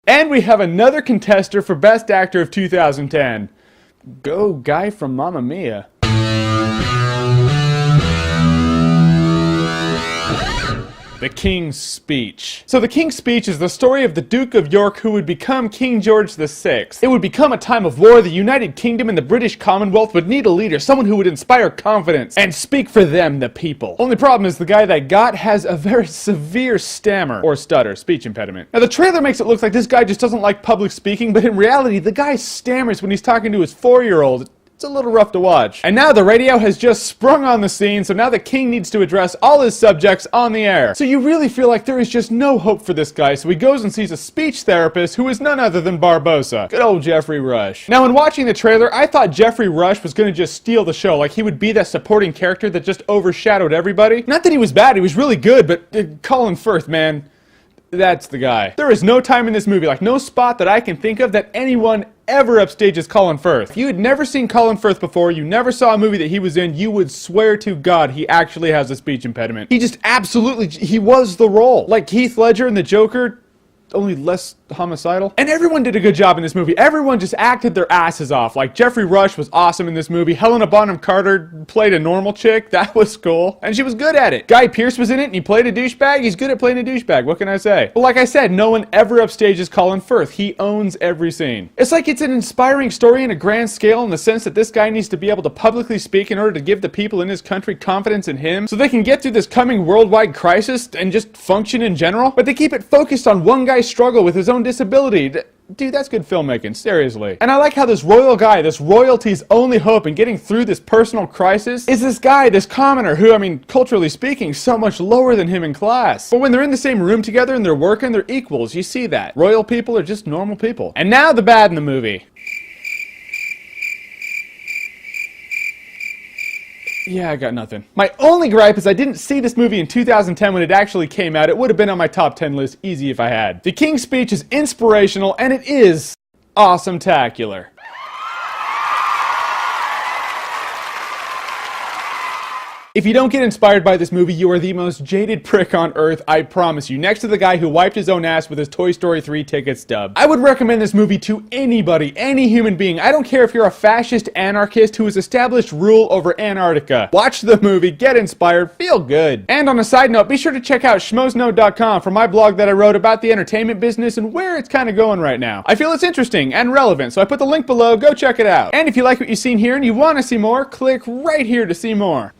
And we have another contester for Best Actor of 2010. Go guy from Mamma Mia. The King's Speech. So The King's Speech is the story of the Duke of York who would become King George VI. It would become a time of war. The United Kingdom and the British Commonwealth would need a leader, someone who would inspire confidence and speak for them, the people. Only problem is the guy that got has a very severe stammer, or stutter, speech impediment. Now the trailer makes it look like this guy just doesn't like public speaking, but in reality the guy stammers when he's talking to his 4-year-old. It's a little rough to watch. And now the radio has just sprung on the scene, so now the king needs to address all his subjects on the air. So you really feel like there is just no hope for this guy, so he goes and sees a speech therapist who is none other than Barbossa. Good old Jeffrey Rush. Now in watching the trailer, I thought Jeffrey Rush was going to just steal the show, like he would be that supporting character that just overshadowed everybody. Not that he was bad, he was really good, but Colin Firth, man, that's the guy. There is no time in this movie, like no spot that I can think of that anyone ever upstages Colin Firth. If you had never seen Colin Firth before, you never saw a movie that he was in, you would swear to God he actually has a speech impediment. He just absolutely, he was the role. Like Heath Ledger in The Joker, only less homicidal. And everyone did a good job in this movie. Everyone just acted their asses off. Like Jeffrey Rush was awesome in this movie. Helena Bonham Carter played a normal chick. That was cool. And she was good at it. Guy Pearce was in it and he played a douchebag. He's good at playing a douchebag. What can I say? But like I said, no one ever upstages Colin Firth. He owns every scene. It's like it's an inspiring story in a grand scale in the sense that this guy needs to be able to publicly speak in order to give the people in his country confidence in him so they can get through this coming worldwide crisis and just function in general. But they keep it focused on one guy's struggle with his own disability. Dude, that's good filmmaking, seriously. And I like how this royal guy, this royalty's only hope in getting through this personal crisis is this guy, this commoner who, I mean, culturally speaking, so much lower than him in class. But when they're in the same room together and they're working, they're equals. You see that. Royal people are just normal people. And now the bad in the movie. Yeah, I got nothing. My only gripe is I didn't see this movie in 2010 when it actually came out. It would have been on my top 10 list easy if I had. The King's Speech is inspirational and it is awesometacular. If you don't get inspired by this movie, you are the most jaded prick on earth, I promise you. Next to the guy who wiped his own ass with his Toy Story 3 ticket stub. I would recommend this movie to anybody, any human being. I don't care if you're a fascist anarchist who has established rule over Antarctica. Watch the movie, get inspired, feel good. And on a side note, be sure to check out schmozno.com for my blog that I wrote about the entertainment business and where it's kind of going right now. I feel it's interesting and relevant, so I put the link below, go check it out. And if you like what you've seen here and you want to see more, click right here to see more.